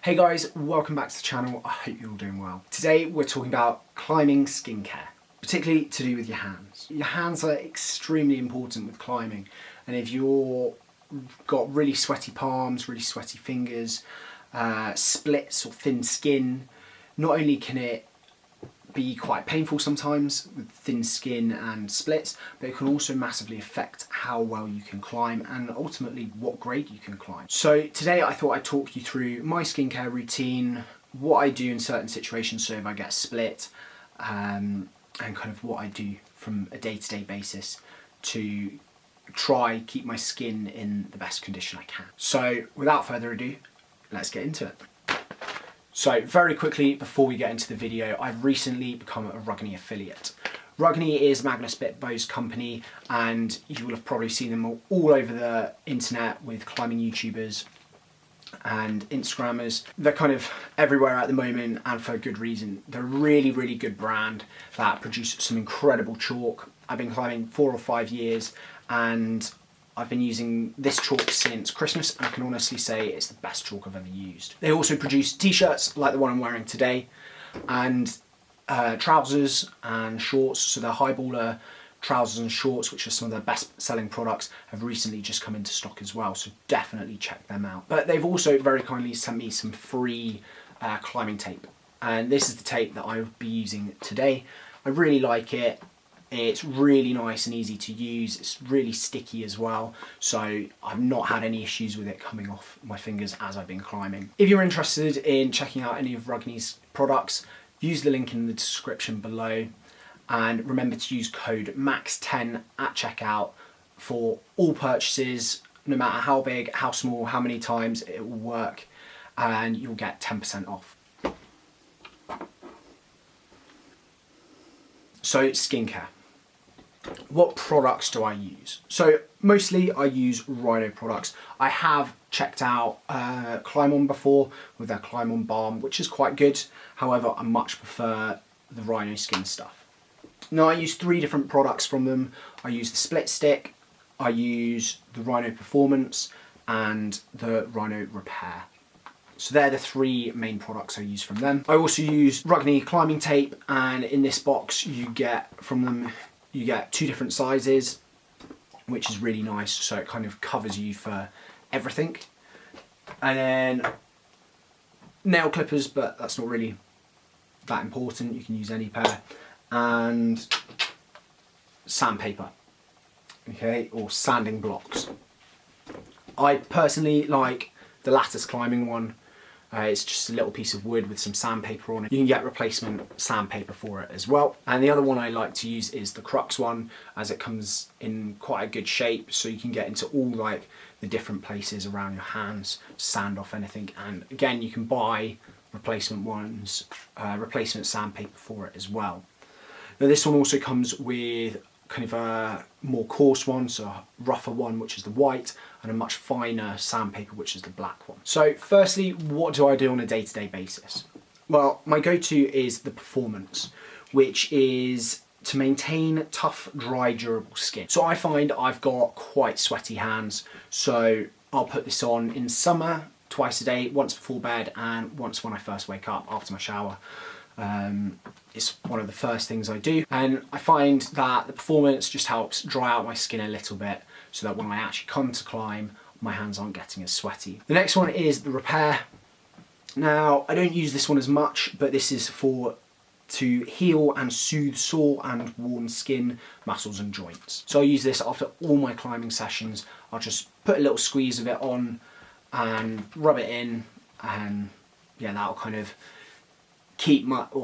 Hey guys, welcome back to the channel. I hope you're all doing well. Today we're talking about climbing skincare, particularly to do with your hands. Your hands are extremely important with climbing, and if you've got really sweaty palms, really sweaty fingers, splits or thin skin, not only can it be quite painful sometimes with thin skin and splits, but it can also massively affect how well you can climb and ultimately what grade you can climb. So today I thought I'd talk you through my skincare routine, what I do in certain situations, so if I get a split, and kind of what I do from a day-to-day basis to try keep my skin in the best condition I can. So without further ado, let's get into it. So very quickly before we get into the video, I've recently become a Rugni affiliate. Rugni is Magnus Bitbo's company, and you will have probably seen them all over the internet with climbing YouTubers and Instagrammers. They're kind of everywhere at the moment, and for a good reason. They're a really, really good brand that produce some incredible chalk. I've been climbing 4 or 5 years, and I've been using this chalk since Christmas, and I can honestly say it's the best chalk I've ever used. They also produce t-shirts like the one I'm wearing today, and trousers and shorts. So their Highballer trousers and shorts, which are some of their best selling products, have recently just come into stock as well, so definitely check them out. But they've also very kindly sent me some free climbing tape, and this is the tape that I'll be using today. I really like it. It's really nice and easy to use. It's really sticky as well, so I've not had any issues with it coming off my fingers as I've been climbing. If you're interested in checking out any of Rugni's products, use the link in the description below, and remember to use code MAX10 at checkout for all purchases, no matter how big, how small, how many times it will work, and you'll get 10% off. So skincare. What products do I use? So mostly I use Rhino products. I have checked out Climb On before with their Climb On Balm, which is quite good. However, I much prefer the Rhino skin stuff. Now I use 3 different products from them. I use the Split Stick, I use the Rhino Performance, and the Rhino Repair. So they're the 3 main products I use from them. I also use Rugni climbing tape, and in this box you get from them, you get 2 different sizes, which is really nice, so it kind of covers you for everything. And then nail clippers, but that's not really that important, you can use any pair. And sandpaper, okay, or sanding blocks. I personally like the lattice climbing one. It's just a little piece of wood with some sandpaper on it. You can get replacement sandpaper for it as well. And the other one I like to use is the Crux one, as it comes in quite a good shape, so you can get into all like the different places around your hands, sand off anything. And again, you can buy replacement ones, replacement sandpaper for it as well. Now this one also comes with kind of a more coarse one, so a rougher one, which is the white, and a much finer sandpaper, which is the black one. So firstly, what do I do on a day-to-day basis? Well, my go-to is the Performance, which is to maintain tough, dry, durable skin. So I find I've got quite sweaty hands, so I'll put this on in summer twice a day, once before bed and once when I first wake up after my shower. It's one of the first things I do, and I find that the Performance just helps dry out my skin a little bit so that when I actually come to climb, my hands aren't getting as sweaty. The next one is the Repair. Now, I don't use this one as much, but this is to heal and soothe sore and worn skin, muscles and joints. So I use this after all my climbing sessions. I'll just put a little squeeze of it on and rub it in, and yeah, that'll kind of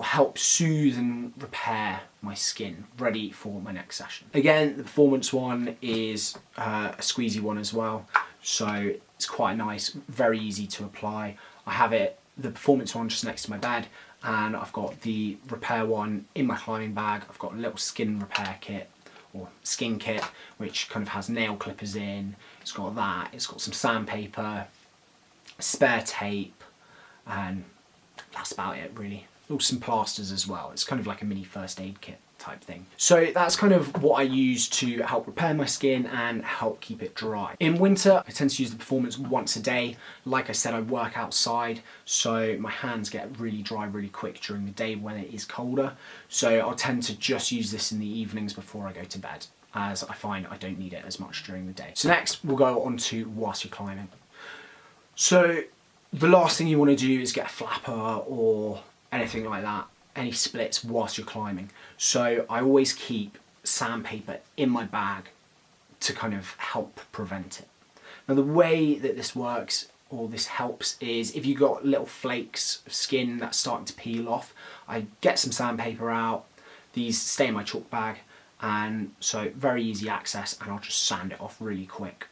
help soothe and repair my skin, ready for my next session. Again, the Performance one is a squeezy one as well, so it's quite nice, very easy to apply. I have the Performance one just next to my bed, and I've got the Repair one in my climbing bag. I've got a little skin repair kit, or skin kit, which kind of has nail clippers in. It's got that, it's got some sandpaper, spare tape, and that's about it really. some plasters as well. It's kind of like a mini first aid kit type thing. So that's kind of what I use to help repair my skin and help keep it dry. In winter, I tend to use the Performance once a day. Like I said, I work outside, so my hands get really dry really quick during the day when it is colder. So I'll tend to just use this in the evenings before I go to bed, as I find I don't need it as much during the day. So next, we'll go on to whilst you're climbing. So the last thing you want to do is get a flapper or anything like that, any splits whilst you're climbing. So I always keep sandpaper in my bag to kind of help prevent it. Now the way that this works, or this helps, is if you've got little flakes of skin that's starting to peel off, I get some sandpaper out, these stay in my chalk bag, and so very easy access, and I'll just sand it off really quick.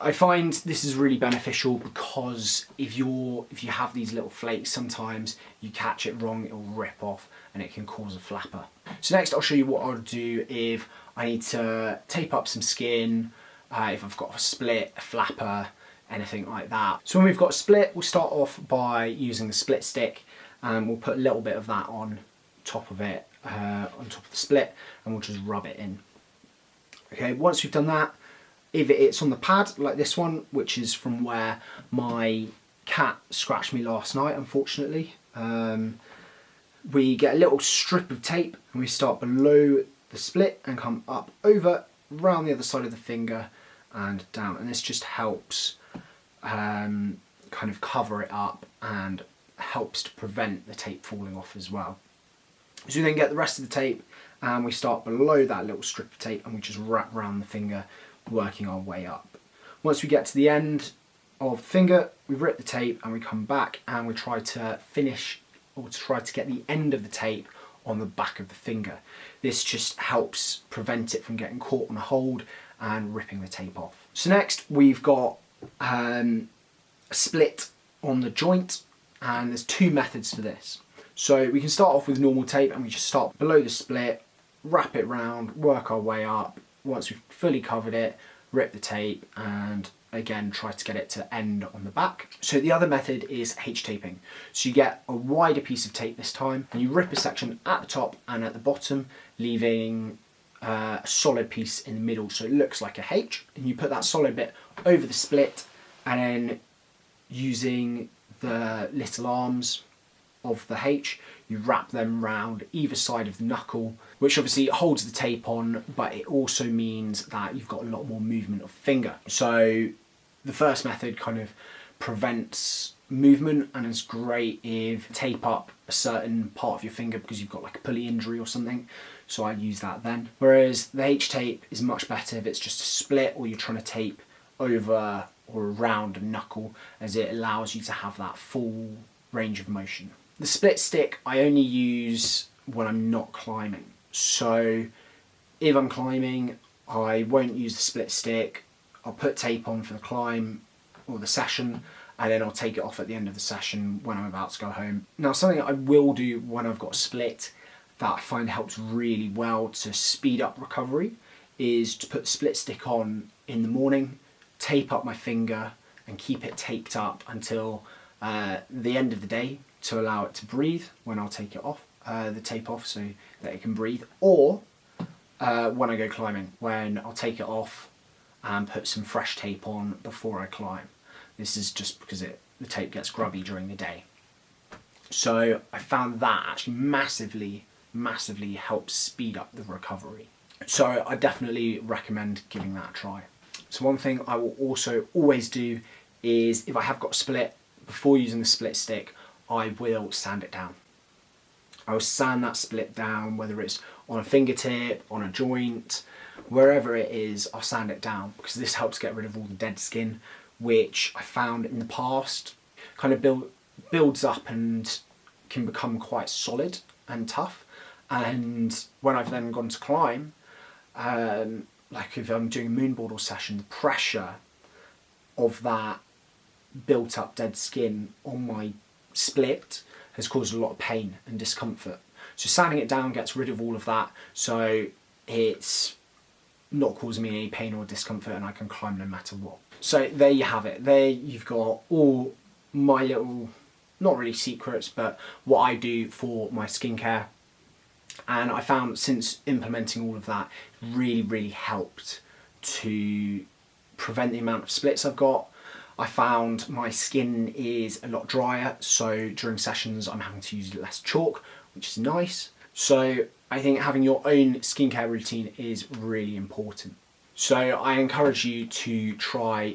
I find this is really beneficial because if you have these little flakes, sometimes you catch it wrong, it'll rip off and it can cause a flapper. So next I'll show you what I'll do if I need to tape up some skin, if I've got a split, a flapper, anything like that. So when we've got a split, we'll start off by using the split stick, and we'll put a little bit of that on top of it, on top of the split, and we'll just rub it in. Okay, once we've done that, if it's on the pad like this one, which is from where my cat scratched me last night, unfortunately, we get a little strip of tape and we start below the split and come up over, round the other side of the finger and down. And this just helps kind of cover it up and helps to prevent the tape falling off as well. So we then get the rest of the tape and we start below that little strip of tape and we just wrap around the finger, working our way up. Once we get to the end of the finger, we rip the tape and we come back and we try to finish, or to try to get the end of the tape on the back of the finger. This just helps prevent it from getting caught on a hold and ripping the tape off. So next we've got a split on the joint, and there's two methods for this. So we can start off with normal tape and we just start below the split, wrap it round, work our way up. Once we've fully covered it, rip the tape and again try to get it to end on the back. So the other method is H-taping. So you get a wider piece of tape this time and you rip a section at the top and at the bottom, leaving a solid piece in the middle so it looks like a H, and you put that solid bit over the split, and then using the little arms of the H, you wrap them round either side of the knuckle, which obviously holds the tape on, but it also means that you've got a lot more movement of finger. So the first method kind of prevents movement and is great if you tape up a certain part of your finger because you've got like a pulley injury or something. So I use that then. Whereas the H tape is much better if it's just a split or you're trying to tape over or around a knuckle, as it allows you to have that full range of motion. The split stick I only use when I'm not climbing. So if I'm climbing, I won't use the split stick. I'll put tape on for the climb or the session, and then I'll take it off at the end of the session when I'm about to go home. Now, something I will do when I've got a split that I find helps really well to speed up recovery is to put the split stick on in the morning, tape up my finger and keep it taped up until the end of the day, to allow it to breathe when I'll take it off, the tape off, so that it can breathe. Or when I go climbing, when I'll take it off and put some fresh tape on before I climb. This is just because the tape gets grubby during the day. So I found that actually massively helps speed up the recovery. So I definitely recommend giving that a try. So one thing I will also always do is, if I have got a split, before using the split stick, I will sand it down. I will sand that split down, whether it's on a fingertip, on a joint, wherever it is, I'll sand it down, because this helps get rid of all the dead skin, which I found in the past kind of builds up and can become quite solid and tough. And when I've then gone to climb, like if I'm doing a moonboard session, the pressure of that built up dead skin on my split has caused a lot of pain and discomfort. So sanding it down gets rid of all of that, so it's not causing me any pain or discomfort, and I can climb no matter what. So there you have it. There you've got all my little, not really secrets, but what I do for my skincare. And I found since implementing all of that, really helped to prevent the amount of splits I've got. I found my skin is a lot drier, so during sessions I'm having to use less chalk, which is nice. So I think having your own skincare routine is really important. So I encourage you to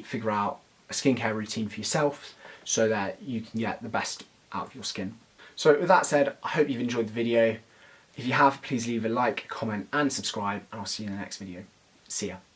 figure out a skincare routine for yourself so that you can get the best out of your skin. So with that said, I hope you've enjoyed the video. If you have, please leave a like, comment and subscribe, and I'll see you in the next video. See ya.